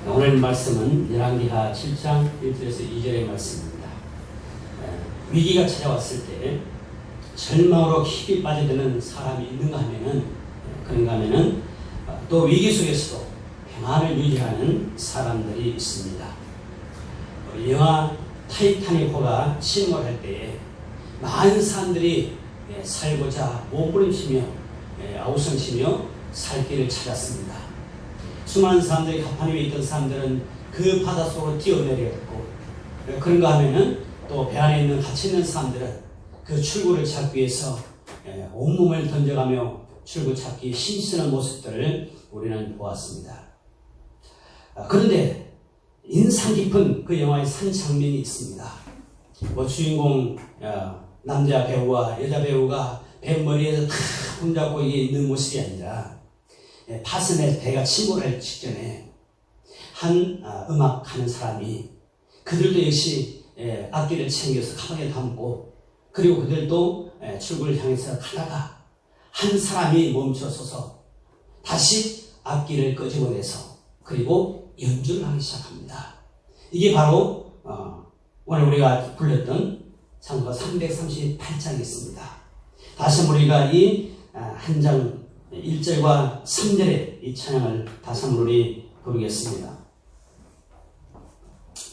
오늘 말씀은 열왕기하 7장 1절에서 2절의 말씀입니다. 위기가 찾아왔을 때 절망으로 깊이 빠져드는 사람이 있는가 하면은, 그런가 하면은 또 위기 속에서도 평안을 유지하는 사람들이 있습니다. 영화 타이타닉호가 침몰할 때에 많은 사람들이 살고자 몸부림치며 아우성치며 살 길을 찾았습니다. 수많은 사람들이 갑판 위에 있던 사람들은 그 바닷속으로 뛰어내려갔고, 그런가 하면은 또 배 안에 있는 갇혀 있는 사람들은 그 출구를 찾기 위해서 온몸을 던져가며 출구 찾기 힘쓰는 모습들을 우리는 보았습니다. 그런데 인상 깊은 그 영화의 한 장면이 있습니다. 주인공 남자 배우와 여자 배우가 배 머리에서 탁 손잡고 있는 모습이 아니라 파선에 배가 침몰할 직전에 한 음악하는 사람이, 그들도 역시 악기를 챙겨서 가방에 담고, 그리고 그들도 출구를 향해서 가다가 한 사람이 멈춰서서 다시 악기를 끄집어내서 그리고 연주를 하기 시작합니다. 이게 바로 오늘 우리가 불렀던 찬송가 338장이 있습니다. 다시 우리가 이 한 장 1절과 3절의 이 찬양을 다시 한번 우리 부르겠습니다.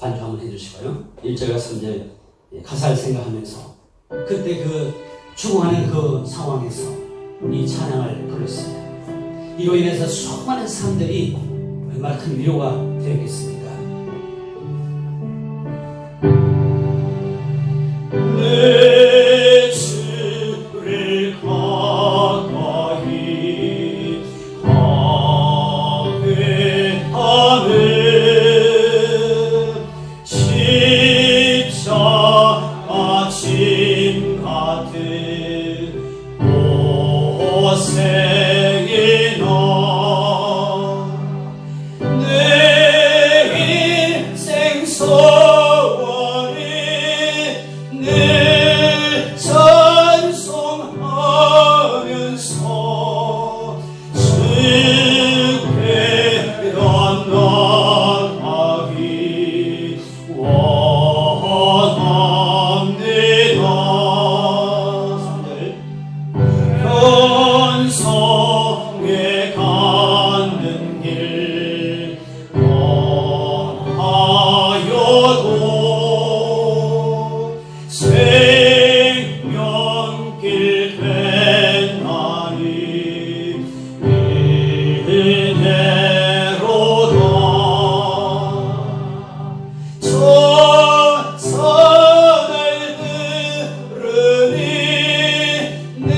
반주 한번 해주시고요. 1절과 3절 가사를 생각하면서 그때 그 죽어가는 그 상황에서 이 찬양을 불렀습니다. 이로 인해서 수많은 사람들이 얼마나 큰 위로가 되었겠습니까? 내 주를 가까이 경외하는 십자가 짐 같은 고생이 내 인생 소원이 늘 찬송하면서 주께로 나아가기 원합니다. 현성에 가는 길 원하여도 생명길 되나니 이대로다. 저 선을 들으니 늘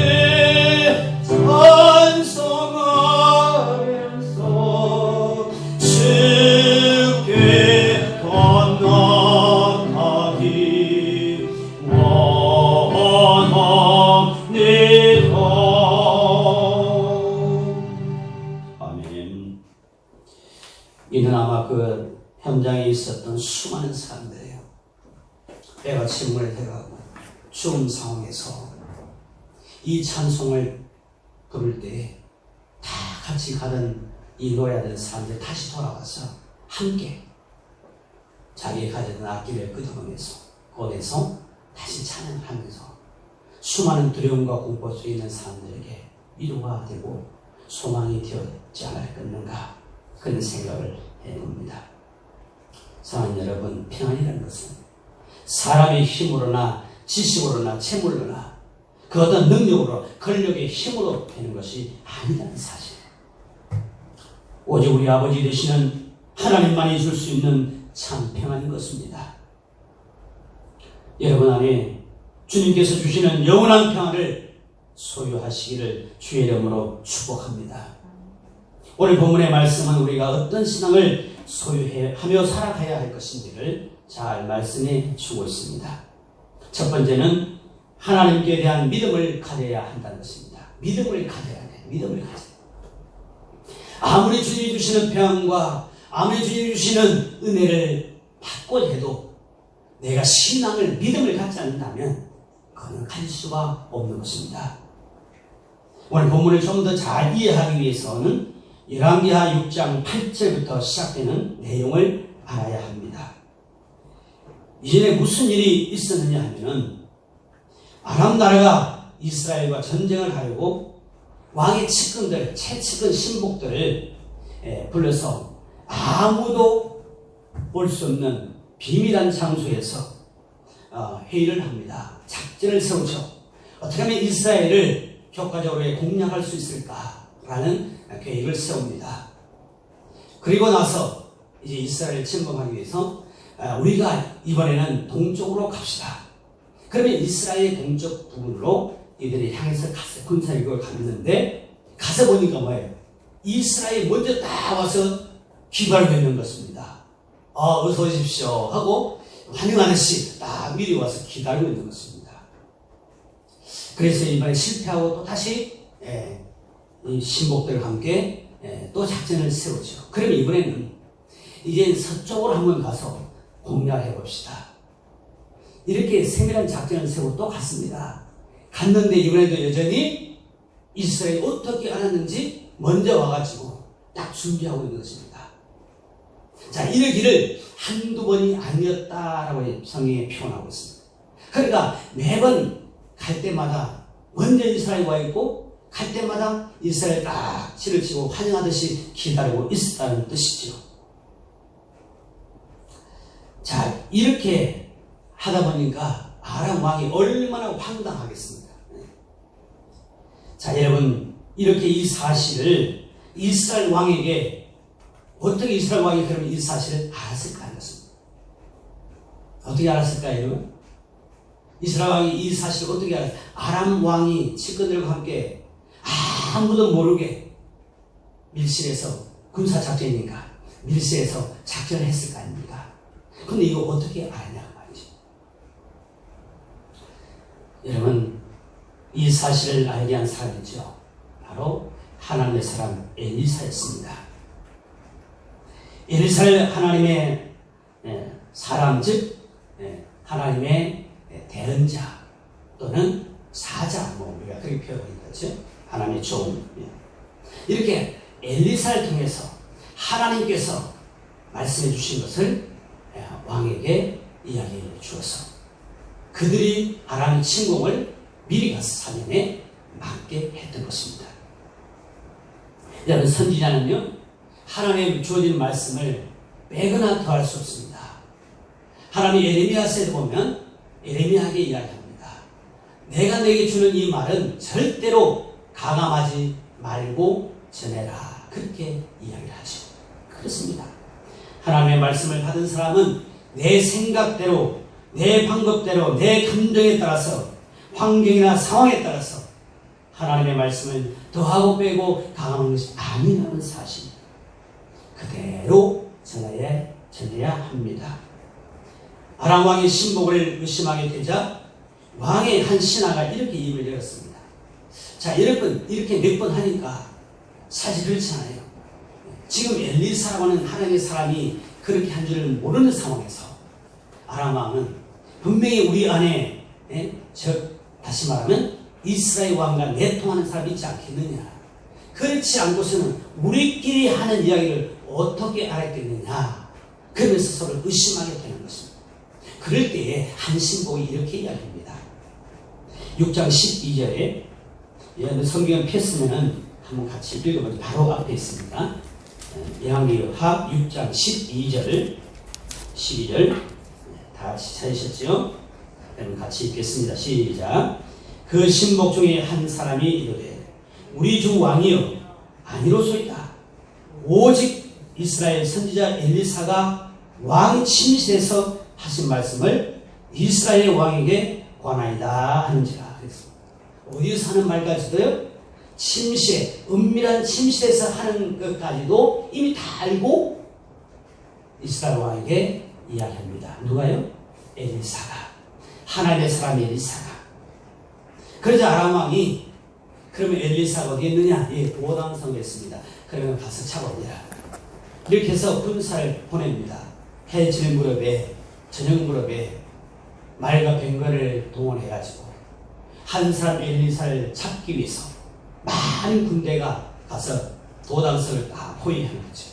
찬송하면서 주께 건너가기 원합니다. 아멘. 이는 아마 그 현장에 있었던 수많은 사람들이에요. 배가 침몰해가고 추운 상황에서 이 찬송을 부를 때 다 같이 가던 이 노래하던 사람들이 다시 돌아와서 함께 자기가 가졌던 악기를 끄집어내서 꺼내서 다시 찬양하면서 수많은 두려움과 공포 속에 있는 사람들에게 위로가 되고 소망이 되었지 않았겠는가, 그런 생각을 해봅니다. 사랑하는 여러분, 평안이라는 것은 사람의 힘으로나 지식으로나 채물로나 그 어떤 능력으로, 권력의 힘으로 되는 것이 아니라는 사실. 오직 우리 아버지 되시는 하나님만이 줄 수 있는 참 평안인 것입니다. 여러분 안에 주님께서 주시는 영원한 평안을 소유하시기를 주의 이름으로 축복합니다. 오늘 본문의 말씀은 우리가 어떤 신앙을 소유하며 살아가야 할 것인지를 잘 말씀해 주고 있습니다. 첫 번째는 하나님께 대한 믿음을 가져야 한다는 것입니다. 믿음을 가져야 돼. 믿음을 가져야 돼. 아무리 주님이 주시는 평안과 아무리 주님이 주시는 은혜를 받고 해도 내가 신앙을, 믿음을 갖지 않는다면 그는 갈 수가 없는 것입니다. 오늘 본문을 좀 더 잘 이해하기 위해서는 열왕기하 6장 8절부터 시작되는 내용을 알아야 합니다. 이전에 무슨 일이 있었느냐 하면은 아람 나라가 이스라엘과 전쟁을 하려고 왕의 측근들, 최측근 신복들을 불러서 아무도 볼 수 없는 비밀한 장소에서 회의를 합니다. 작전을 세우죠. 어떻게 하면 이스라엘을 효과적으로 공략할 수 있을까라는 계획을 세웁니다. 그리고 나서 이제 이스라엘을 침범하기 위해서 우리가 이번에는 동쪽으로 갑시다. 그러면 이스라엘 동쪽 부분으로 이들이 향해서 갔어요. 군사력을 갔는데 가서 보니까 뭐예요? 이스라엘 먼저 다 와서 기발하고 있는 것입니다. 어서 오십시오 하고 환영하듯이 딱 미리 와서 기다리고 있는 것입니다. 그래서 이번에 실패하고 또 다시 이 신복들과 함께 또 작전을 세우죠. 그럼 이번에는 이제 서쪽으로 한번 가서 공략해 봅시다. 이렇게 세밀한 작전을 세우고 또 갔습니다. 갔는데 이번에도 여전히 이스라엘이 어떻게 알았는지 먼저 와가지고 딱 준비하고 있는 것입니다. 자, 이러기를 한두 번이 아니었다라고 성경에 표현하고 있습니다. 그러니까 매번 갈 때마다 먼저 이스라엘이 와 있고 갈 때마다 이스라엘 딱 치를 치고 환영하듯이 기다리고 있었다는 뜻이죠. 자, 이렇게 하다 보니까 아람 왕이 얼마나 황당하겠습니까? 자, 여러분, 이렇게 이 사실을 이스라엘 왕에게 어떻게 이스라엘 왕이 그러면 이 사실을 알았을까 하는 것입니다. 어떻게 알았을까요, 여러분? 이스라엘 왕이 이 사실을 어떻게 알았을까? 아람 왕이 측근들과 함께 아무도 모르게 밀실에서 군사작전이니까 밀실에서 작전을 했을 거 아닙니까? 근데 이거 어떻게 알았냐 말이죠. 여러분, 이 사실을 알게 한 사람이죠. 바로 하나님의 사람 엘리사였습니다. 엘리사를 하나님의 사람, 즉 하나님의 대언자 또는 사자, 우리가 그렇게 표현하는 거죠. 하나님의 종. 이렇게 엘리사를 통해서 하나님께서 말씀해 주신 것을 왕에게 이야기해 주어서 그들이 아람 침공을 미리 가서 사명에 맡게 했던 것입니다. 여러분, 선지자는요, 하나님의 주어진 말씀을 빼거나 더할 수 없습니다. 하나님 에레미야서에 보면 에레미야에게 이야기합니다. 내가 내게 주는 이 말은 절대로 가감하지 말고 전해라. 그렇게 이야기를 하죠. 그렇습니다. 하나님의 말씀을 받은 사람은 내 생각대로, 내 방법대로, 내 감정에 따라서, 환경이나 상황에 따라서 하나님의 말씀을 더하고 빼고 강화하는 것이 아니라는 사실입니다. 그대로 전해야 합니다. 아람 왕이 신복을 의심하게 되자 왕의 한 신하가 이렇게 입을 열었습니다. 자, 여러분, 이렇게 몇 번 하니까 사실 그렇지 않아요. 지금 엘리사라고 하는 하나님의 사람이 그렇게 한 줄을 모르는 상황에서 아람 왕은 분명히 우리 안에 다시 말하면 이스라엘 왕과 내통하는 사람이 있지 않겠느냐. 그렇지 않고서는 우리끼리 하는 이야기를 어떻게 알았겠느냐. 그러면서 서로 의심하게 되는 것입니다. 그럴 때에 한 신복이 이렇게 이야기합니다. 6장 12절에 성경을 폈으면 한번 같이 읽어보죠. 바로 앞에 있습니다. 열왕기하 6장 12절 12절 다 같이 찾으셨죠? 여러분 같이 읽겠습니다. 시작. 그 신복 중에 한 사람이 이르되 우리 주 왕이여 아니로소이다. 오직 이스라엘 선지자 엘리사가 왕 침실에서 하신 말씀을 이스라엘 왕에게 권하이다 하는지라. 그랬습니다. 어디서 하는 말까지도요? 침실, 은밀한 침실에서 하는 것까지도 이미 다 알고 이스라엘 왕에게 이야기합니다. 누가요? 엘리사가. 하나님의 사람 엘리사가. 그러자 아람 왕이 그러면 엘리사가 어디 있느냐? 예, 도당성에 있습니다. 그러면 가서 잡아오라. 이렇게 해서 군사를 보냅니다. 해질 무렵에, 저녁 무렵에 말과 뱅거를 동원해가지고 한 사람 엘리사를 잡기 위해서 많은 군대가 가서 도당성을 다 포위하는 거죠.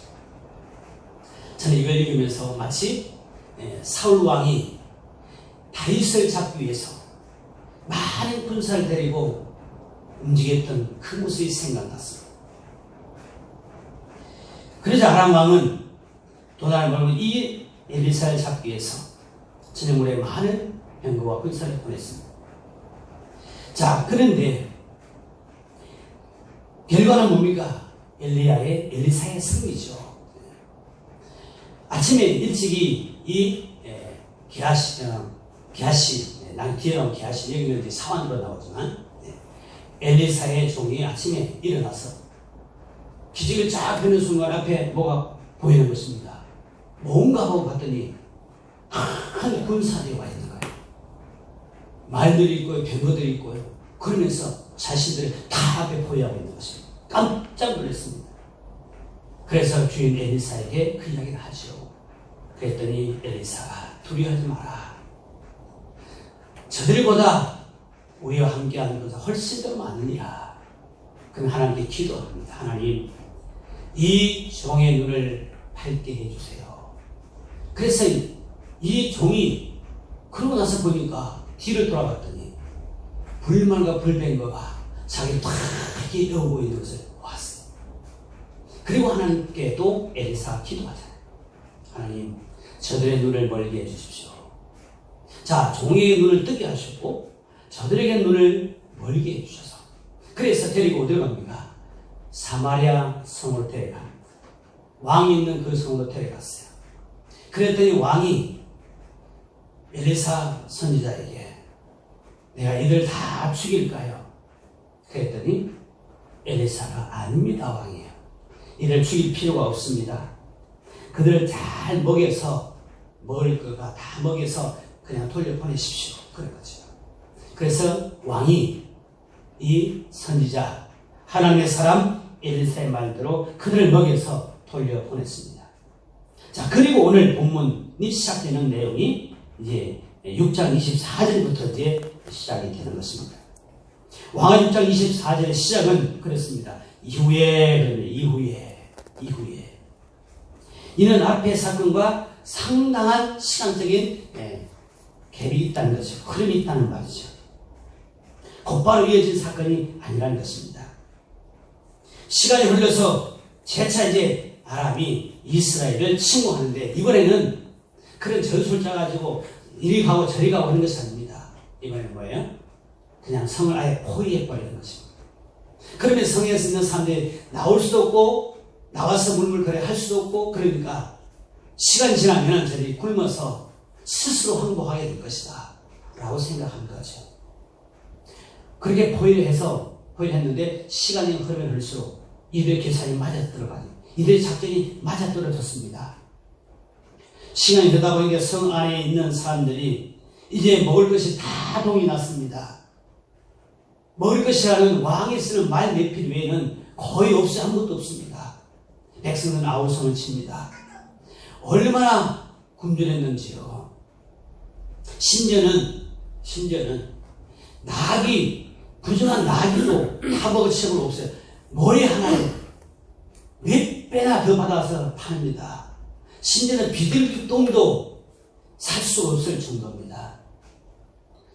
저는 이걸 읽으면서 마치 사울 왕이 다윗을 잡기 위해서 많은 군사를 데리고 움직였던 그 모습이 생각났습니다. 그러자 아람 왕은 돈을 벌고 이 엘리사를 잡기 위해서 진해물에 많은 병거와 군사를 보냈습니다. 자, 그런데 결과는 뭡니까? 엘리사의 승리죠. 아침에 일찍이 이 게하시, 난 뒤에 게하시, 여기는 이제 사환으로 나오지만, 엘리사의 종이 아침에 일어나서 기지개를 쫙 펴는 순간 앞에 뭐가 보이는 것입니다. 뭔가 하고 봤더니 한 군사들이 와 있는 거예요. 말들이 있고요, 병거들이 있고요. 그러면서 자신들을 다 앞에 포위하고 있는 것입니다. 깜짝 놀랐습니다. 그래서 주인 엘리사에게 그 이야기를 하죠. 그랬더니 엘리사가 두려워하지 마라. 저들보다 우리와 함께하는 것은 훨씬 더 많으니라. 그럼 하나님께 기도합니다. 하나님, 이 종의 눈을 밝게 해주세요. 그래서 이 종이 그러고 나서 보니까 뒤를 돌아봤더니 불만과 불병거가 자기를 탁 이어오고 있는 것을 보았어요. 그리고 하나님께 또 엘리사가 기도하잖아요. 하나님, 저들의 눈을 멀게 해주십시오. 자, 종의 눈을 뜨게 하셨고 저들에게 눈을 멀게 해주셔서 그래서 데리고 어디로 갑니까? 사마리아 성으로 데려갑니다. 왕이 있는 그 성으로 데려갔어요. 그랬더니 왕이 엘리사 선지자에게 내가 이들 다 죽일까요? 그랬더니 엘리사가 아닙니다, 왕이에요. 이들 죽일 필요가 없습니다. 그들을 잘 먹여서 먹을 거가 다 먹여서 그냥 돌려보내십시오. 그런 거죠. 그래서 왕이 이 선지자 하나님의 사람 엘리사의 말대로 그들을 먹여서 돌려보냈습니다. 자, 그리고 오늘 본문이 시작되는 내용이 이제 6장 24절부터 이제 시작이 되는 것입니다. 왕하 6장 24절의 시작은 그렇습니다. 이후에 이는 앞의 사건과 상당한 시간적인 갭이 있다는 것이죠. 흐름이 있다는 말이죠. 곧바로 이어진 사건이 아니라는 것입니다. 시간이 흘러서 재차 이제 아람이 이스라엘을 침공하는데 이번에는 그런 전술자 가지고 이리 가고 저리 가고 하는 것이 아닙니다. 이번에는 뭐예요? 그냥 성을 아예 포위해버리는 것입니다. 그러면 성에서 있는 사람들이 나올 수도 없고 나와서 물물거래 할 수도 없고 그러니까 시간이 지나면 저들이 굶어서 스스로 항복하게 될 것이다 라고 생각한 거죠. 그렇게 포위를 했는데 시간이 흐르면 흘수록 이들의 계산이 맞아떨어가지고 이들의 작전이 맞아떨어졌습니다. 시간이 되다 보니까 성 안에 있는 사람들이 이제 먹을 것이 다 동이 났습니다. 먹을 것이라는 왕이 쓰는 말 몇 필 외에는 거의 없이 아무것도 없습니다. 백성은 아우성을 칩니다. 얼마나 굶주렸는지요. 심지어는 나귀, 부정한 나귀도 다 먹을 채굴 없어요. 머리 하나에 몇 배나 더 받아서 팝니다. 심지어는 비둘기똥도 살 수 없을 정도입니다.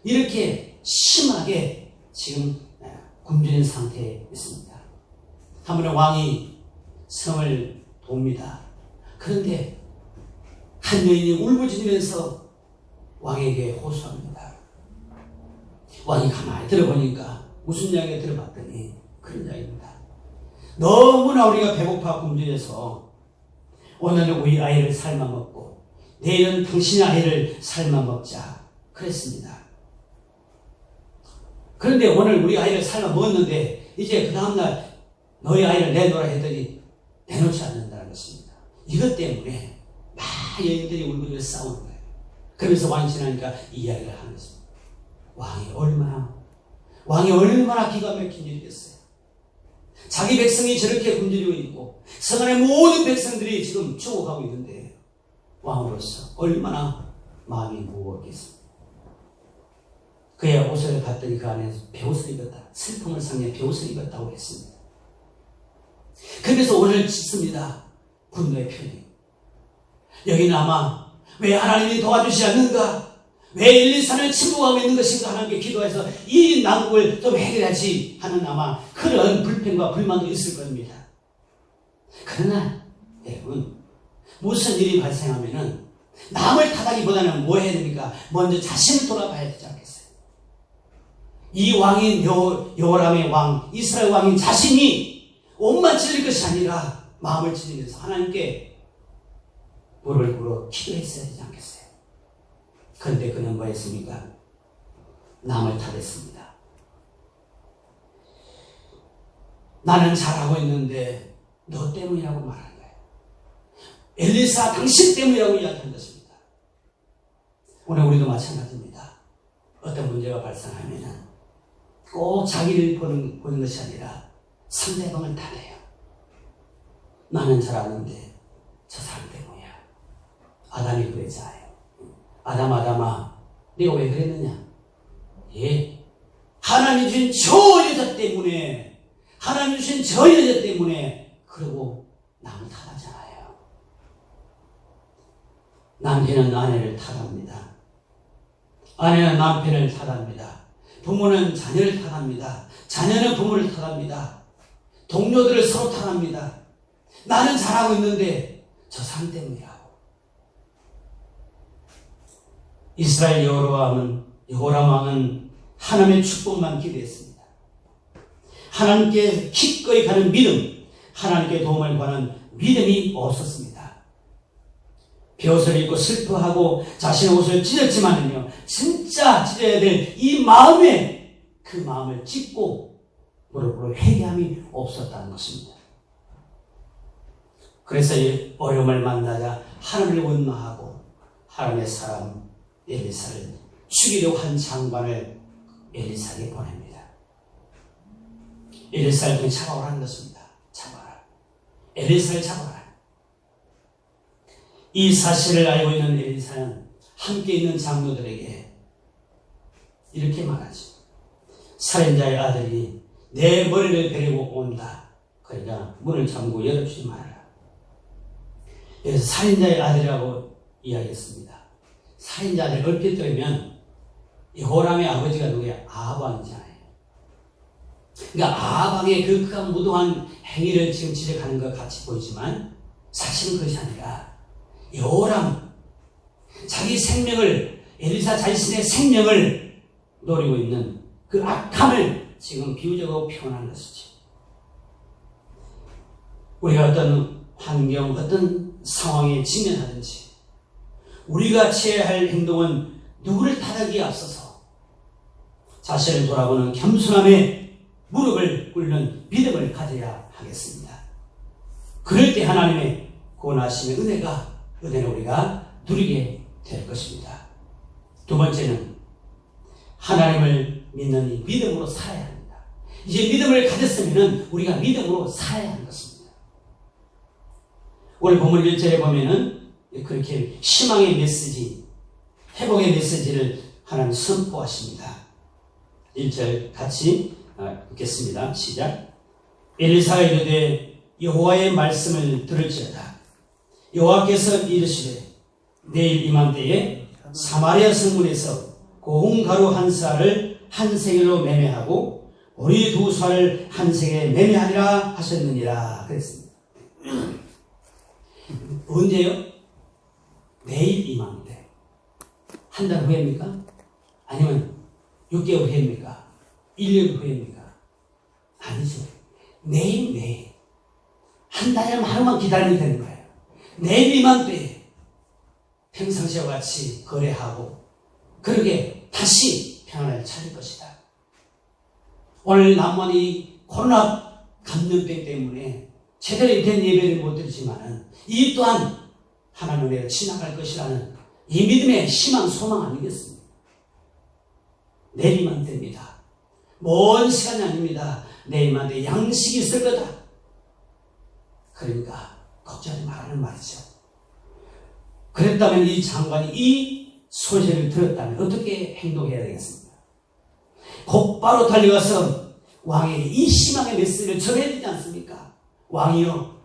이렇게 심하게 지금 굶주린 상태에 있습니다. 한 번은 왕이 성을 돕니다. 그런데 한 여인이 울부짖으면서 왕에게 호소합니다. 왕이 가만히 들어보니까 무슨 이야기를 들어봤더니 그런 이야기입니다. 너무나 우리가 배고파 굶주려서 오늘은 우리 아이를 삶아 먹고 내일은 당신의 아이를 삶아 먹자 그랬습니다. 그런데 오늘 우리 아이를 삶아 먹었는데 이제 그 다음날 너희 아이를 내놓으라 했더니 내놓지 않는다는 것입니다. 이것 때문에 막 여인들이 울고 싸우는 거예요. 그러면서 왕이 지나니까 이 이야기를 하는 것입니다. 왕이 얼마나 기가 막힌 일이겠어요. 자기 백성이 저렇게 굶주리고 있고 성 안의 모든 백성들이 지금 죽어가고 있는데 왕으로서 얼마나 마음이 무거웠겠습니까? 그의 옷을 봤더니 그 안에 베옷을 입었다. 슬픔을 상해 베옷을 입었다고 했습니다. 그래서 오늘 짓습니다. 분노의 표현이. 여기는 아마 왜 하나님이 도와주시지 않는가? 왜 엘리사는 침묵하고 있는 것인가? 하나님께 기도해서 이 난국을 좀 해결하지 하는 아마 그런 불평과 불만도 있을 겁니다. 그러나 여러분, 무슨 일이 발생하면은 남을 탓하기보다는 뭐 해야 됩니까? 먼저 자신을 돌아봐야 되지 않겠어요? 이 왕인 여호람의 왕, 이스라엘 왕인 자신이 옷만 찔릴 것이 아니라 마음을 찔리면서 하나님께 물을 꿇어 기도했어야 되지 않겠어요? 그런데 그는 뭐 했습니까? 남을 탓했습니다. 나는 잘하고 있는데 너 때문이라고 말하는 거예요. 엘리사 당신 때문이라고 이야기한 것입니다. 오늘 우리도 마찬가지입니다. 어떤 문제가 발생하면 꼭 자기를 보는 것이 아니라 상대방을 탓해요. 나는 잘하는데 저 사람 때문이야. 아담이 그랬잖아요. 아담아, 네가 왜 그랬느냐? 예, 하나님 주신 저 여자 때문에, 하나님 주신 저 여자 때문에 그러고 남을 탓하잖아요. 남편은 아내를 탓합니다. 아내는 남편을 탓합니다. 부모는 자녀를 탓합니다. 자녀는 부모를 탓합니다. 동료들을 서로 탓합니다. 나는 잘하고 있는데 저 사람 때문이라고. 이스라엘 여호람 왕은 하나님의 축복만 기대했습니다. 하나님께 기꺼이 가는 믿음, 하나님께 도움을 구하는 믿음이 없었습니다. 벼슬을 입고 슬퍼하고 자신의 옷을 찢었지만은요, 진짜 찢어야 될 이 마음에 그 마음을 찢고 무릎으로 회개함이 없었다는 것입니다. 그래서 이 어려움을 만나자 하나님을 원망하고 하나님의 사람 엘리사를 죽이려고 한 장관을 엘리사에게 보냅니다. 엘리사를 통해 잡아오라는 것입니다. 잡아라. 엘리사를 잡아라. 이 사실을 알고 있는 엘리사는 함께 있는 장로들에게 이렇게 말하죠. 살인자의 아들이 내 머리를 베리고 온다. 그러니까 문을 잠그고 열어주지 말아라. 그래서 살인자의 아들이라고 이야기했습니다. 살인자 아들 얼핏 들으면 여호람의 아버지가 누구예요? 아합왕이잖아요. 그러니까 아합왕의 그 극한 무도한 행위를 지금 지적하는 것 같이 보이지만 사실은 그것이 아니라 여호람, 자기 생명을, 엘리사 자신의 생명을 노리고 있는 그 악함을 지금 비유적으로 표현하는 것이죠. 우리가 어떤 환경, 어떤 상황에 직면하든지 우리가 취해야 할 행동은 누구를 탓하기에 앞서서 자신을 돌아보는 겸손함에 무릎을 꿇는 믿음을 가져야 하겠습니다. 그럴 때 하나님의 구원하심의 은혜는 우리가 누리게 될 것입니다. 두 번째는 하나님을 믿는 이 믿음으로 살아야 합니다. 이제 믿음을 가졌으면 우리가 믿음으로 살아야 하는 것입니다. 오늘 본문 1절에 보면은 그렇게 희망의 메시지, 회복의 메시지를 하나님 선포하십니다. 1절 같이 읽겠습니다. 시작. 엘리사가 이르되 여호와의 말씀을 들을지어다. 여호와께서 이르시되 내일 이맘때에 사마리아 성문에서 고운 가루 한 쌀을 한 세겔로 매매하고 보리 두 쌀을 한 세겔에 매매하리라 하셨느니라 그랬습니다. 언제요? 내일 이맘때. 한 달 후입니까? 아니면 6개월 후입니까? 1년 후입니까? 아니죠. 내일. 한 달이면 하루만 기다리면 되는 거예요. 내일 이맘때에 평상시와 같이 거래하고 그러게 다시 평안을 찾을 것이다. 오늘 남원이 코로나 감염병 때문에 제대로 된 예배를 못 드리지만은 이 또한 하나님의 은혜로 지나갈 것이라는 이 믿음의 희망, 소망 아니겠습니까? 내일만 됩니다. 먼 시간이 아닙니다. 내일만 돼 양식이 있을 거다. 그러니까 걱정하지 말라는 말이죠. 그랬다면 이 장관이 이 소식을 들었다면 어떻게 행동해야 되겠습니까? 곧바로 달려가서 왕에게 이 희망의 메시지를 전해야 되지 않습니까? 왕이여,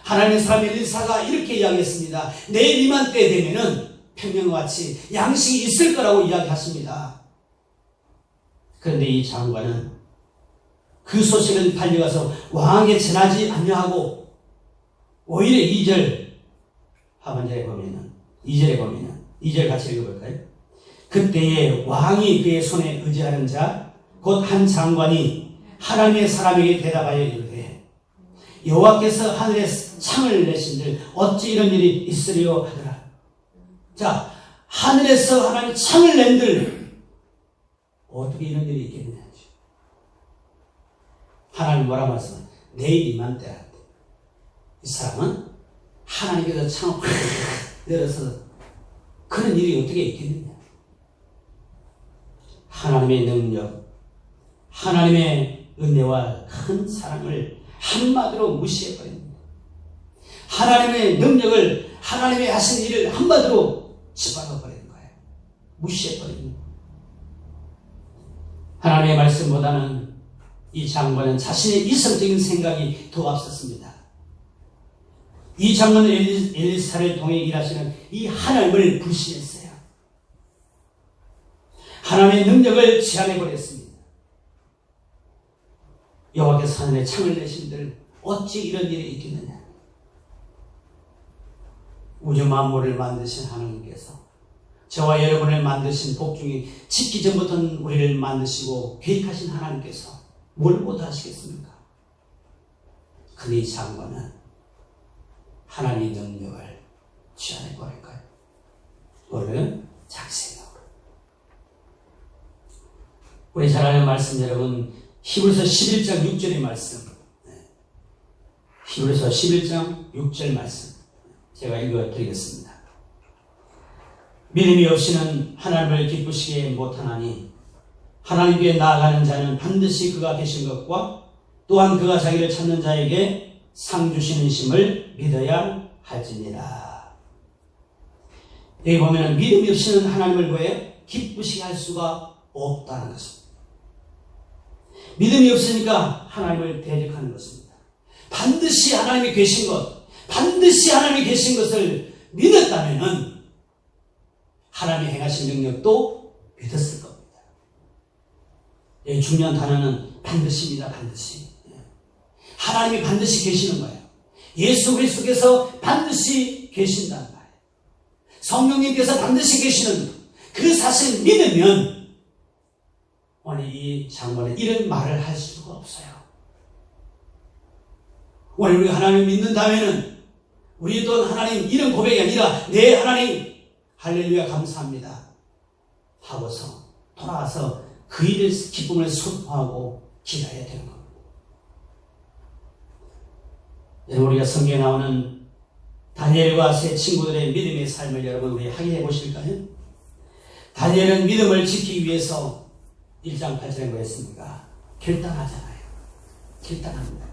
하나님의 사람 엘리사가 이렇게 이야기했습니다. 내일 이맘때 되면은 평년과 같이 양식이 있을 거라고 이야기하십니다. 그런데 이 장관은 그 소식을 달려가서 왕에게 전하지 아니하고 오히려 2절 하반절에 보면은 2절 같이 읽어볼까요? 그때에 왕이 그의 손에 의지하는 자 곧 한 장관이 하나님의 사람에게 대답하여 이르되 여호와께서 하늘에 창을 내신들 어찌 이런 일이 있으리요 하더라. 자, 하늘에서 하나님 창을 낸들 어떻게 이런 일이 있겠느냐. 하나님 뭐라 말씀하세요? 내일 이맘때라. 이 사람은 하나님께서 창을 확 열어서 그런 일이 어떻게 있겠느냐. 하나님의 능력, 하나님의 은혜와 큰 사랑을 한마디로 무시해버립니다. 하나님의 능력을, 하나님의 하신 일을 한마디로 짓밟아버리는 거예요. 무시해버립니다. 하나님의 말씀보다는 이 장관은 자신의 이성적인 생각이 더 앞섰습니다. 이 장관은 엘리사를 통해 일하시는 이 하나님을 불신했어요. 하나님의 능력을 제한해버렸습니다. 여호와께서 하늘에 창을 내신들 어찌 이런 일이 있겠느냐. 우주 만물을 만드신 하나님께서 저와 여러분을 만드신 복중이 짓기 전부터 우리를 만드시고 계획하신 하나님께서 뭘 못하시겠습니까? 근데 이 장관은 하나님의 능력을 제한해버릴까요? 원래 자기 생각으로. 우리 잘 아는 말씀 여러분, 히브리서 11장 6절의 말씀, 히브리서 11장 6절 말씀 제가 읽어드리겠습니다. 믿음이 없이는 하나님을 기쁘시게 못하나니 하나님께 나아가는 자는 반드시 그가 계신 것과 또한 그가 자기를 찾는 자에게 상 주시는 심을 믿어야 할지니라. 여기 보면 믿음이 없이는 하나님을 왜 기쁘시게 할 수가 없다는 것입니다. 믿음이 없으니까 하나님을 대적하는 것입니다. 반드시 하나님이 계신 것, 반드시 하나님이 계신 것을 믿었다면 하나님이 행하신 능력도 믿었을 겁니다. 중요한 단어는 반드시입니다. 반드시. 하나님이 반드시 계시는 거예요. 예수 그리스도께서 반드시 계신다는 거예요. 성령님께서 반드시 계시는 그 사실을 믿으면 오늘 이 장관은 이런 말을 할 수가 없어요. 오늘 우리가 하나님을 믿는다면은 우리 또한 하나님 이런 고백이 아니라 내 하나님 할렐루야 감사합니다 하고서 돌아와서 그 일을 기쁨을 선포하고 기다려야 되는 겁니다. 여러분 우리가 성경에 나오는 다니엘과 세 친구들의 믿음의 삶을 여러분 우리 확인해 보실까요? 다니엘은 믿음을 지키기 위해서 1장 8절에 뭐였습니까? 결단하잖아요. 결단합니다.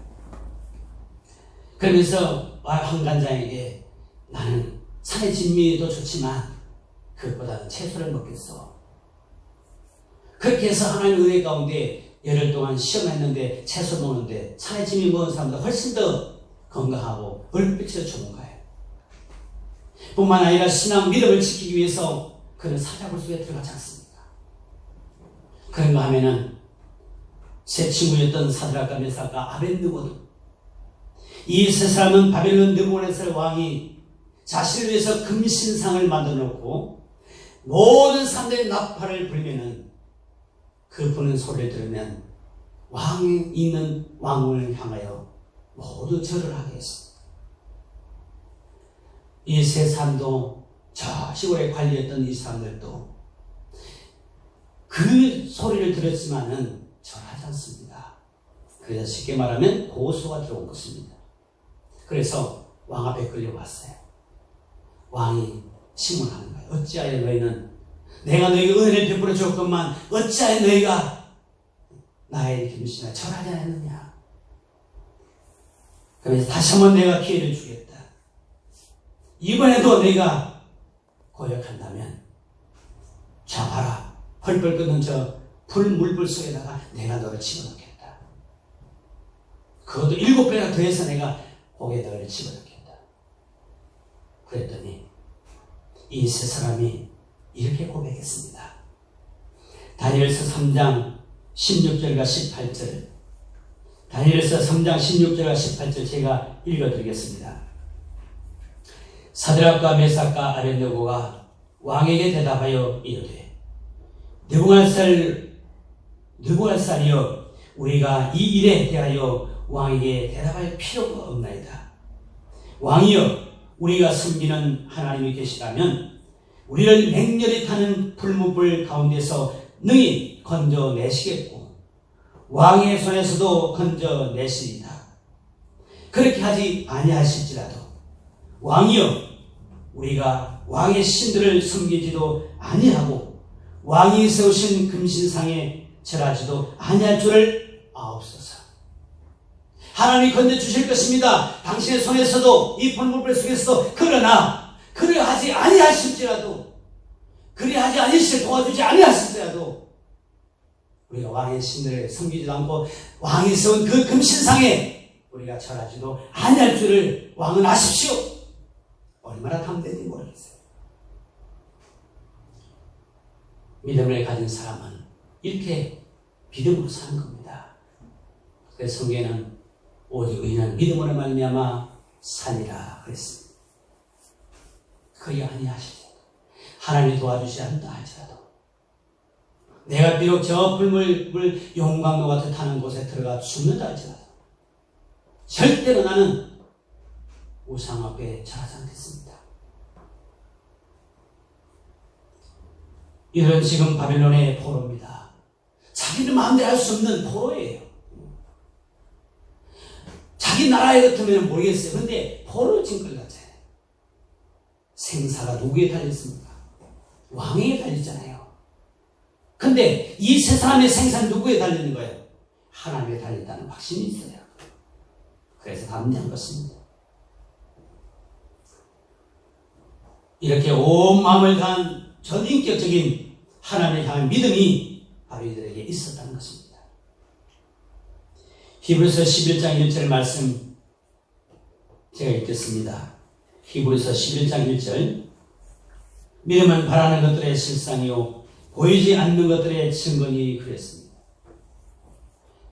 그러면서 환관장에게 나는 산의 진미도 좋지만 그것보다는 채소를 먹겠어. 그렇게 해서 하나님의 은혜 가운데 열흘 동안 시험했는데 채소 먹는데 산의 진미 먹은 사람보다 훨씬 더 건강하고 얼핏을 좋은 거예요. 뿐만 아니라 신앙 믿음을 지키기 위해서 그는 사자굴 속에 들어가지 않습니다. 그런가 하면은 세 친구였던 사드락과 메삭과 아벳느고도 이 세 사람은 바벨론 느부갓네살 왕이 자신을 위해서 금신상을 만들어 놓고 모든 사람들의 나팔을 불면은 그 부는 소리를 들으면 왕이 있는 왕을 향하여 모두 절을 하게 했습니다. 이 세 사람도 저 시골에 관리했던 이 사람들도 그 소리를 들었지만은 절하지 않습니다. 그래서 쉽게 말하면 고소가 들어온 것입니다. 그래서 왕 앞에 끌려왔어요. 왕이 신문하는 거예요. 어찌하여 너희는 내가 너희에게 은혜를 베풀어 주었건만 어찌하여 너희가 나의 김신을 절하지 않았느냐. 그래서 다시 한번 내가 기회를 주겠다. 이번에도 내가 고역한다면 자 봐라. 펄펄 끓는 저 물불 속에다가 내가 너를 집어넣겠다. 그것도 7배나 더해서 내가 고개 너를 집어넣겠다. 그랬더니 이 세 사람이 이렇게 고백했습니다. 다니엘서 3장 16절과 18절, 다니엘서 3장 16절과 18절 제가 읽어드리겠습니다. 사드락과 메삭과 아벤느고가 왕에게 대답하여 이르되 느부갓네살이여, 우리가 이 일에 대하여 왕에게 대답할 필요가 없나이다. 왕이여, 우리가 섬기는 하나님이 계시다면 우리를 맹렬히 타는 불문불 가운데서 능히 건져내시겠고 왕의 손에서도 건져내시리다. 그렇게 하지 아니하실지라도 왕이여, 우리가 왕의 신들을 섬기지도 아니하고 왕이 세우신 금신상에 절하지도 아니할 줄을 아옵소서. 하나님이 건져주실 것입니다. 당신의 손에서도 이 불문불 속에서도. 그러나 그리하지 아니하실지라도, 그리하지 아니실 도와주지 아니하실지라도 우리가 왕의 신들을 섬기지도 않고 왕이 세운 그 금신상에 우리가 절하지도 아니할 줄을 왕은 아십시오. 얼마나 담대한지 모르겠어요. 믿음을 가진 사람은 이렇게 믿음으로 사는 겁니다. 그래서 성경에는 오직 의인은 믿음으로 말미암아 사니라 그랬습니다. 그리 아니하시죠. 하나님이 도와주지 않다 할지라도, 내가 비록 저 불물 용광로 같은 타는 곳에 들어가 죽는다 할지라도 절대로 나는 우상 앞에 절하지 않겠습니다. 이런 지금 바벨론의 포로입니다. 자기들 마음대로 할 수 없는 포로예요. 자기 나라에 같으면 모르겠어요. 그런데 포로 지금 끌렸잖아요. 생사가 누구에 달렸습니까? 왕에게 달렸잖아요. 근데 이 세 사람의 생사는 누구에 달리는 거예요? 하나님에 달렸다는 확신이 있어요. 그래서 담대한 것입니다. 이렇게 온 마음을 다한 전인격적인 하나님을 향한 믿음이 바로 이들에게 있었다는 것입니다. 히브리서 11장 1절 말씀 제가 읽겠습니다. 히브리서 11장 1절, 믿음은 바라는 것들의 실상이요 보이지 않는 것들의 증거니 그랬습니다.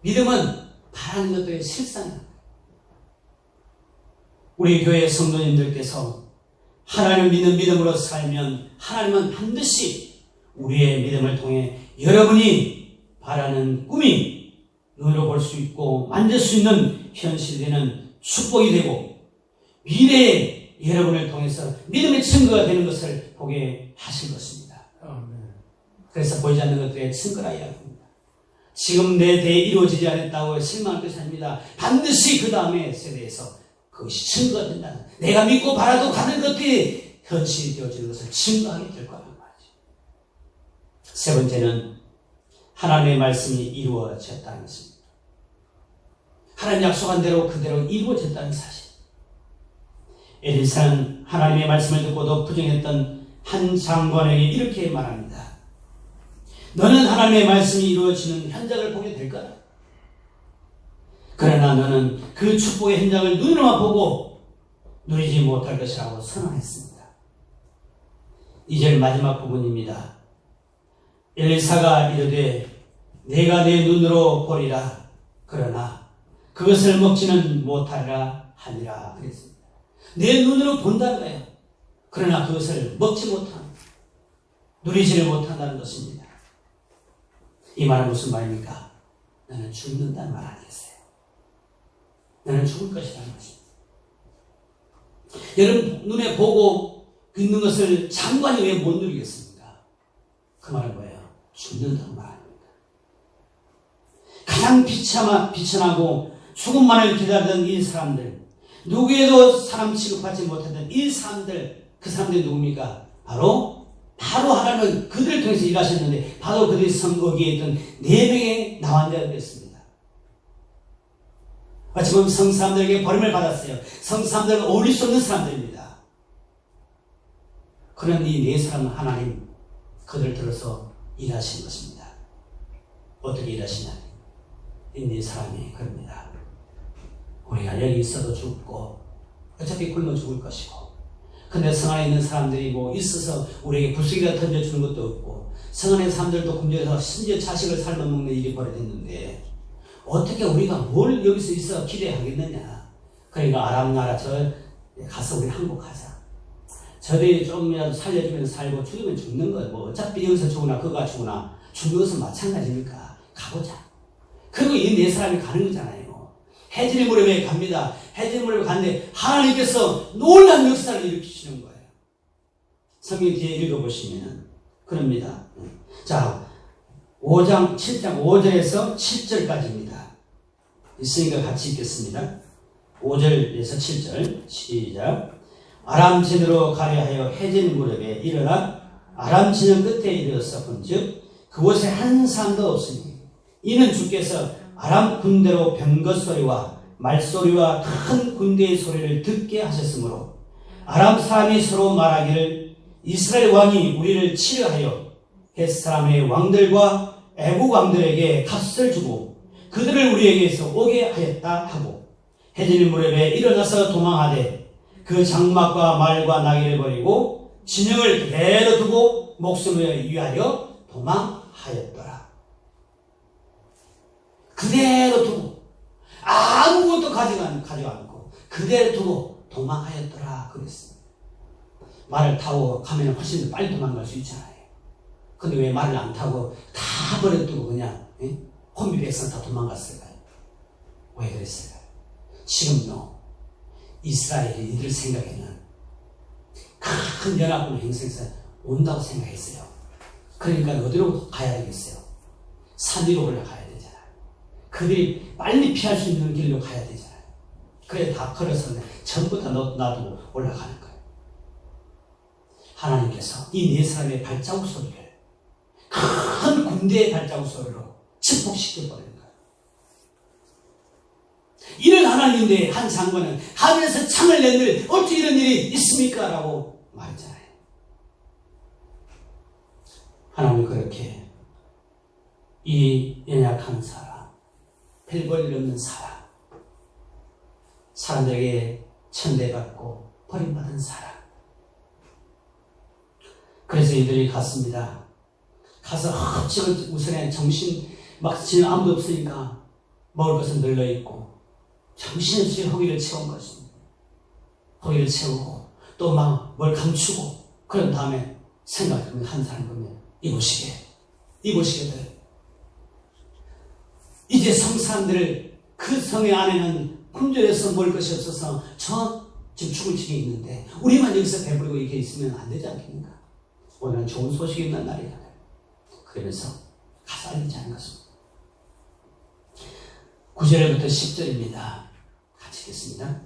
믿음은 바라는 것들의 실상입니다. 우리 교회 성도님들께서 하나님을 믿는 믿음으로 살면 하나님은 반드시 우리의 믿음을 통해 여러분이 바라는 꿈이 눈으로 볼 수 있고 만질 수 있는 현실되는 축복이 되고 미래에 여러분을 통해서 믿음의 증거가 되는 것을 보게 하실 것입니다. 그래서 보이지 않는 것들의 증거라 이야기합니다. 지금 내 대에 이루어지지 않았다고 실망할 것이 아닙니다. 반드시 그 다음에 세대에서 그것이 증거가 된다는, 내가 믿고 바라도 가는 것들이 현실이 되어지는 것을 증거하게 될 거라는 말이죠. 세 번째는 하나님의 말씀이 이루어졌다는 것입니다. 하나님 약속한 대로 그대로 이루어졌다는 사실. 엘리사는 하나님의 말씀을 듣고도 부정했던 한 장관에게 이렇게 말합니다. 너는 하나님의 말씀이 이루어지는 현장을 보게 될 거다. 그러나 너는 그 축복의 현장을 눈으로만 보고 누리지 못할 것이라고 선언했습니다. 2절 마지막 부분입니다. 엘리사가 이르되 내가 내 눈으로 보리라, 그러나 그것을 먹지는 못하리라 하니라 그랬습니다. 내 눈으로 본다는 거예요. 그러나 그것을 먹지 못한, 누리지를 못한다는 것입니다. 이 말은 무슨 말입니까? 나는 죽는다는 말 아니겠어요? 나는 죽을 것이라는 것입니다. 여러분 눈에 보고 있는 것을 장관이 왜 못 누리겠습니까? 그 말은 뭐예요? 죽는다는 말 아닙니까? 가장 비천하고 죽음만을 기다리던 이 사람들, 누구에도 사람 취급받지 못하던 이 사람들, 그 사람들이 누굽니까? 바로 하나님은 그들을 통해서 일하셨는데 바로 그들이 선거기에 있던 4명의 나환자가 됐습니다. 지금 성사람들에게 버림을 받았어요. 성사람들과 어울릴 수 없는 사람들입니다. 그런 이 4사람은 하나님 그들을 들어서 일하신 것입니다. 어떻게 일하시냐? 이 4사람이 그럽니다. 우리가 여기 있어도 죽고 어차피 굶어 죽을 것이고, 근데 성 안에 있는 사람들이 뭐 있어서 우리에게 부수기가 던져주는 것도 없고, 성 안에 사람들도 굶주려서 심지어 자식을 삶아먹는 일이 벌어졌는데 어떻게 우리가 뭘 여기서 있어 기대하겠느냐. 그러니까 아람 나라 저 가서 우리 항복하자. 저들이 좀이라도 살려주면 살고 죽으면 죽는 거예요. 뭐 어차피 여기서 죽으나 그가 죽으나 죽는 것은 마찬가지니까 가보자. 그리고 이 네 사람이 가는 거잖아요. 해진의 무렵에 갑니다. 해진의 무렵에 갔는데 하나님께서 놀라운 역사를 일으키시는 거예요. 성경 뒤에 읽어보시면 그럽니다. 자, 5장 7장 5절에서 7절까지입니다. 있으니까 같이 읽겠습니다. 5절에서 7절 시작. 아람 진으로 가려 하여 해진 무렵에 일어나 아람 진영 끝에 이르렀어 본즉 그곳에 한 사람도 없으니 이는 주께서 아람 군대로 병거 소리와 말소리와 큰 군대의 소리를 듣게 하셨으므로 아람 사람이 서로 말하기를 이스라엘 왕이 우리를 치려하여 헷 사람의 왕들과 애국 왕들에게 값을 주고 그들을 우리에게서 오게 하였다 하고 해질 무렵에 일어나서 도망하되 그 장막과 말과 나귀를 버리고 진영을 그대로 두고 목숨을 위하여 도망하였더라. 그대로 두고 아무것도 가져가지 않고 그대로 두고 도망하였더라 그랬습니다. 말을 타고 가면 훨씬 더 빨리 도망갈 수 있잖아요. 근데 왜 말을 안 타고 다 버려두고 그냥 혼비백산 다 도망갔을까요? 왜 그랬을까요? 지금도 이스라엘이 이들 생각에는 큰 연합군을 형성해서 온다고 생각했어요. 그러니까 어디로 가야 되겠어요? 산 위로 올라가야 되잖아요. 그들이 빨리 피할 수 있는 길로 가야 되잖아요. 그래 다 걸어서 전부 다 놔두고 올라가는 거예요. 하나님께서 이 네 사람의 발자국 소리를 큰 군대의 발자국 소리로 축복시켜버리는 거예요. 이런 하나님인데 한 장관은 하늘에서 창을 낸들 어떻게 이런 일이 있습니까? 라고 말했잖아요. 하나님은 그렇게 이 연약한 사람, 별 볼 일 없는 사람, 사람들에게 천대받고 버림받은 사람, 그래서 이들이 갔습니다. 가서 지금 우선에 정신 막 지금 아무도 없으니까 먹을 것은 늘러있고 정신없이 허기를 채운 것입니다. 허기를 채우고 또 막 뭘 감추고 그런 다음에 생각하면 한 사람 보면 이보시게들 이제 성 사람들을 그 성의 안에는 굶주려서 먹을 것이 없어서 지금 죽을 지경에 있는데 우리만 여기서 배부르고 이렇게 있으면 안 되지 않겠는가? 오늘은 좋은 소식이 있는 날이다. 그러면서 가서 알리지 않은 것입니다. 9절부터 10절입니다. 같이 읽겠습니다.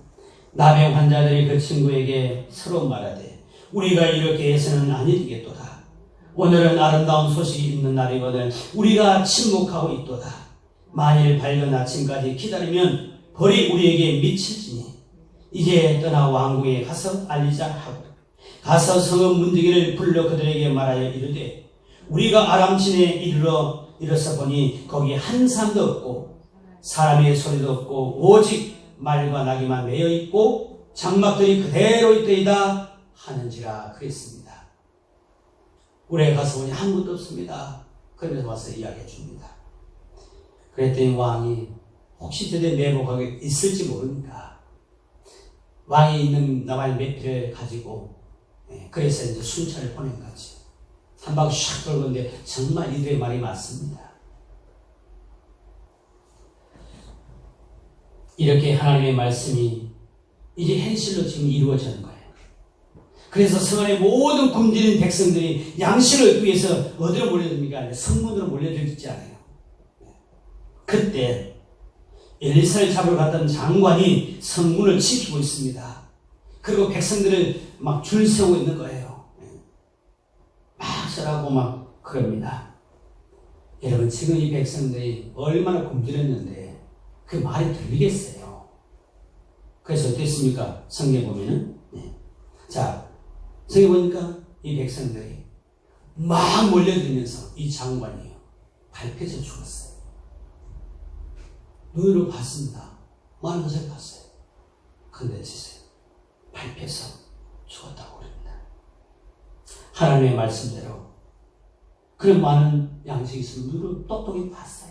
나병 환자들이 그 친구에게 서로 말하되 우리가 이렇게 해서는 아니 되겠도다. 오늘은 아름다운 소식이 있는 날이거든 우리가 침묵하고 있도다. 만일 밝은 아침까지 기다리면 벌이 우리에게 미칠지니 이제 떠나 왕궁에 가서 알리자 하고 가서 성읍 문지기를 불러 그들에게 말하여 이르되 우리가 아람진에 이르러서 보니 거기 한 사람도 없고 사람의 소리도 없고 오직 말과 나귀만 매여 있고 장막들이 그대로 있더이다 하는지라 그랬습니다. 우리가 가서 보니 아무것도 없습니다. 그러면서 와서 이야기해 줍니다. 그랬더니 왕이 혹시 저들 내복하게 있을지 모르니까 왕이 있는 나만의 매피를 가지고 그래서 이제 순찰을 보낸 거지. 한 바퀴 샥 돌건데 정말 이들의 말이 맞습니다. 이렇게 하나님의 말씀이 이제 현실로 지금 이루어지는 거예요. 그래서 성 안의 모든 굶주린 백성들이 양식을 얻기 위해서 어디로 몰려듭니까? 성문으로 몰려들지 않아요. 그때 엘리사를 잡으러 갔던 장관이 성문을 지키고 있습니다. 그리고 백성들을 막 줄 세우고 있는 거예요. 막 설하고 막 그럽니다. 여러분 지금 이 백성들이 얼마나 굶주렸는데 그 말이 들리겠어요. 그래서 어땠습니까? 성경에 보면은 자 성경에 보니까 이 백성들이 막 몰려들면서 이 장관이 밟혀서 죽었어요. 눈으로 봤습니다. 많은 것을 봤어요. 근데 지세요. 밟혀서 죽었다고 그럽니다. 하나님의 말씀대로 그런 많은 양식이 있으면 눈으로 똑똑히 봤어요.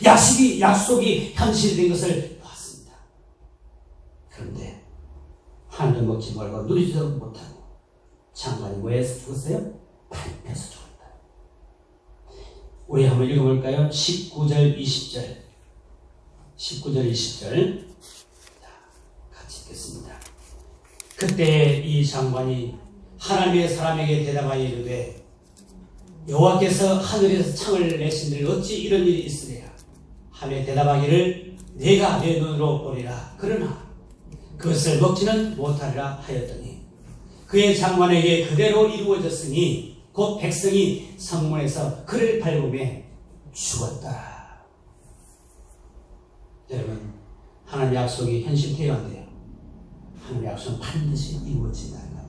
약속이 현실이 된 것을 봤습니다. 그런데 하늘을 먹지 말고 누리지도 못하고 장관이 뭐해서 죽었어요? 밟혀서 죽었다. 우리 한번 읽어볼까요? 19절 20절 19절 20절 같이 읽겠습니다. 그때 이 장관이 하나님의 사람에게 대답하여 이르되 여호와께서 하늘에서 창을 내신들 어찌 이런 일이 있으랴 하며 대답하기를 내가 내 눈으로 보리라. 그러나 그것을 먹지는 못하리라 하였더니 그의 장관에게 그대로 이루어졌으니 곧 백성이 성문에서 그를 밟으며 죽었다. 여러분, 하나님의 약속이 현실되어야 안 돼요. 하나님의 약속은 반드시 이루어진다는 거예요.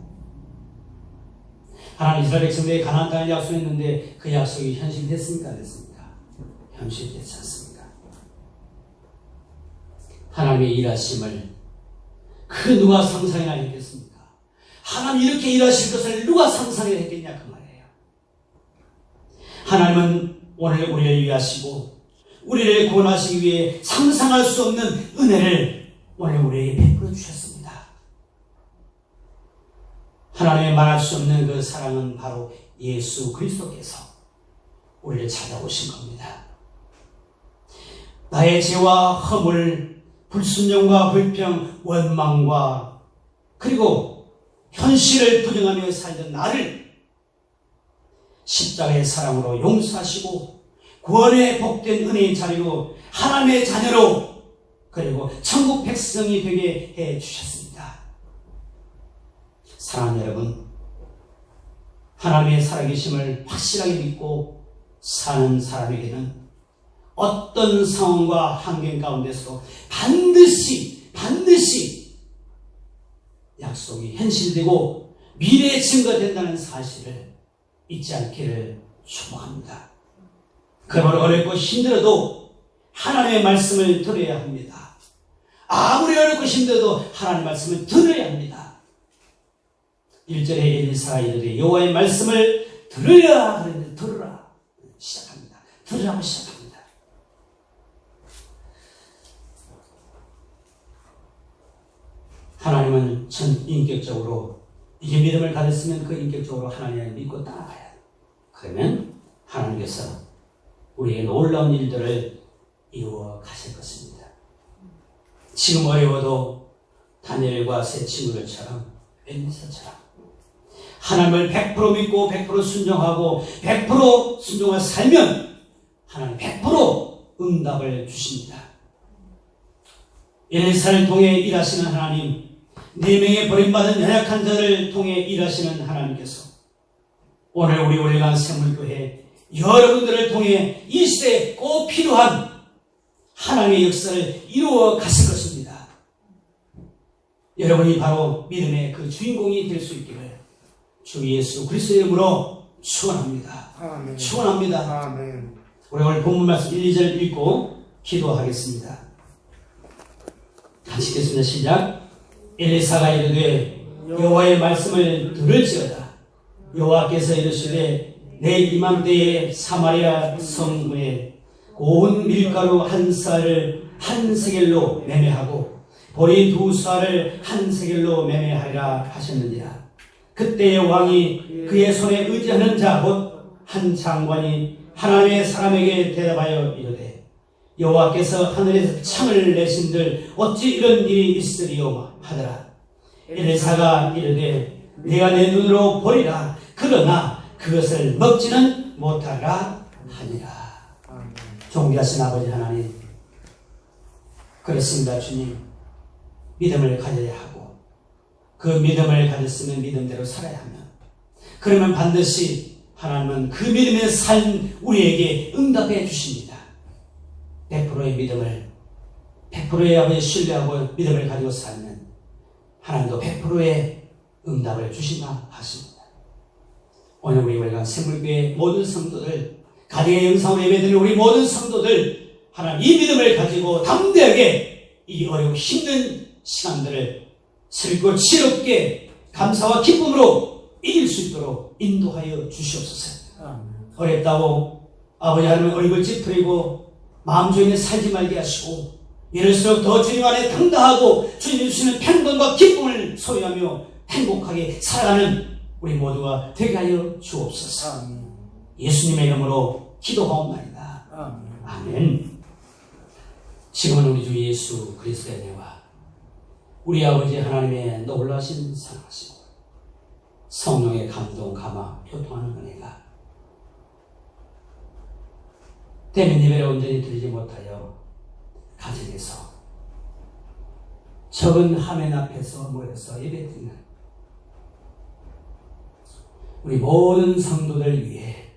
하나님 이스라엘 백성들에게 가나안 땅을 약속했는데 그 약속이 현실됐습니까? 안 됐습니까? 현실되지 않습니다. 하나님의 일하심을 그 누가 상상이나 했겠습니까? 하나님 이렇게 일하실 것을 누가 상상해 했겠냐 그 말이에요. 하나님은 오늘 우리를 위하시고 우리를 구원하시기 위해 상상할 수 없는 은혜를 오늘 우리에게 베풀어 주셨습니다. 하나님의 말할 수 없는 그 사랑은 바로 예수 그리스도께서 우리를 찾아오신 겁니다. 나의 죄와 허물, 불순종과 불평, 원망과 그리고 현실을 부정하며 살던 나를 십자가의 사랑으로 용서하시고 구원의 복된 은혜의 자리로 하나님의 자녀로 그리고 천국 백성이 되게 해주셨습니다. 사랑하는 여러분, 하나님의 살아계심을 확실하게 믿고 사는 사람에게는 어떤 상황과 환경 가운데서 반드시 약속이 현실되고 미래에 증거된다는 사실을 잊지 않기를 축복합니다. 그러므로 어렵고 힘들어도 하나님의 말씀을 들어야 합니다. 아무리 어렵고 힘들어도 하나님의 말씀을 들어야 합니다. 1절에 엘리사가 이르되 여호와의 말씀을 들으라 그랬는데 들으라 시작합니다. 들으라고 시작합니다. 하나님은 인격적으로 이게 믿음을 가졌으면 그 인격적으로 하나님을 믿고 따라가야 해요. 그러면 하나님께서 우리의 놀라운 일들을 이루어 가실 것입니다. 지금 어려워도 다니엘과 세 친구들처럼 엘리사처럼 하나님을 100% 믿고 100% 순종하고 100% 순종하며 살면 하나님 100% 응답을 주십니다. 엘리사를 통해 일하시는 하나님, 4명의 버림받은 연약한 자를 통해 일하시는 하나님께서 오늘 우리 올레간 생물교회 여러분들을 통해 이 시대에 꼭 필요한 하나님의 역사를 이루어 갔을 것입니다. 여러분이 바로 믿음의 그 주인공이 될 수 있기를 주 예수 그리스도의 이름으로 축원합니다. 아멘. 축원합니다. 아멘. 우리 오늘 본문 말씀 1, 2절 읽고 기도하겠습니다. 같이 읽겠습니다. 시작. 엘리사가 이르되 여호와의 말씀을 들을지어다. 여호와께서 이르시되 내일 이맘때에 사마리아 성문에 고운 밀가루 1쌀을 1세겔로 매매하고 보리 2쌀을 1세겔로 매매하리라 하셨느니라. 그때의 왕이 그의 손에 의지하는 자 곧 한 장관이 하나님의 사람에게 대답하여 이르되 여호와께서 하늘에서 창을 내신들 어찌 이런 일이 있으리요 하더라. 엘리사가 이르되 내가 내 눈으로 보리라. 그러나 그것을 먹지는 못하리라 하니라. 존귀하신 아버지 하나님, 그렇습니다. 주님, 믿음을 가져야 하고 그 믿음을 가졌으면 믿음대로 살아야 하면 그러면 반드시 하나님은 그 믿음의 삶 우리에게 응답해 주십니다. 100%의 믿음을 100%의 아버지 신뢰하고 믿음을 가지고 살면 하나님도 100%의 응답을 주신다 하십니다. 오늘 우리 월간 생물교회 모든 성도들, 가정의 영상으로 예배드리는 우리 모든 성도들 하나님 이 믿음을 가지고 담대하게 이 어렵고 힘든 시간들을 슬고 지롭게 감사와 기쁨으로 이길 수 있도록 인도하여 주시옵소서. 어렵다고 아버지 하나님 얼굴 찌푸리고 마음 조이에 살지 말게 하시고 이럴수록 더 주님 안에 당당하고 주님 주시는 평강과 기쁨을 소유하며 행복하게 살아가는 우리 모두가 되게 하여 주옵소서. 예수님의 이름으로 기도하옵나이다. 아멘. 지금은 우리 주 예수 그리스도의 은혜와 우리 아버지 하나님의 놀라신 사랑하시고 성령의 감동, 감화, 교통하는 은혜가 대면 예배를 온전히 드리지 못하여 가정에서 적은 화면 앞에서 모여서 예배드리는 우리 모든 성도들 위해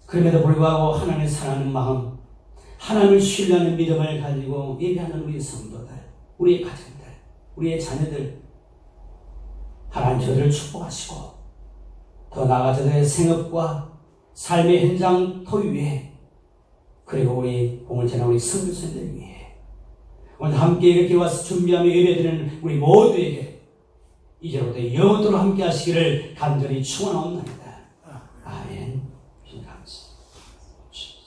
그럼에도 불구하고 하나님을 사랑하는 마음, 하나님을 신뢰하는 믿음을 가지고 예배하는 우리 성도들, 우리의 가정들, 우리의 자녀들 하나님 저들을 축복하시고 더 나아가 저들의 생업과 삶의 현장 토유 위에 그리고 우리 공을 전하는 우리 선교사님들 위해 오늘 함께 이렇게 와서 준비하며 예배드리는 우리 모두에게 이제부터 영원토록 함께 하시기를 간절히 축원하옵나이다.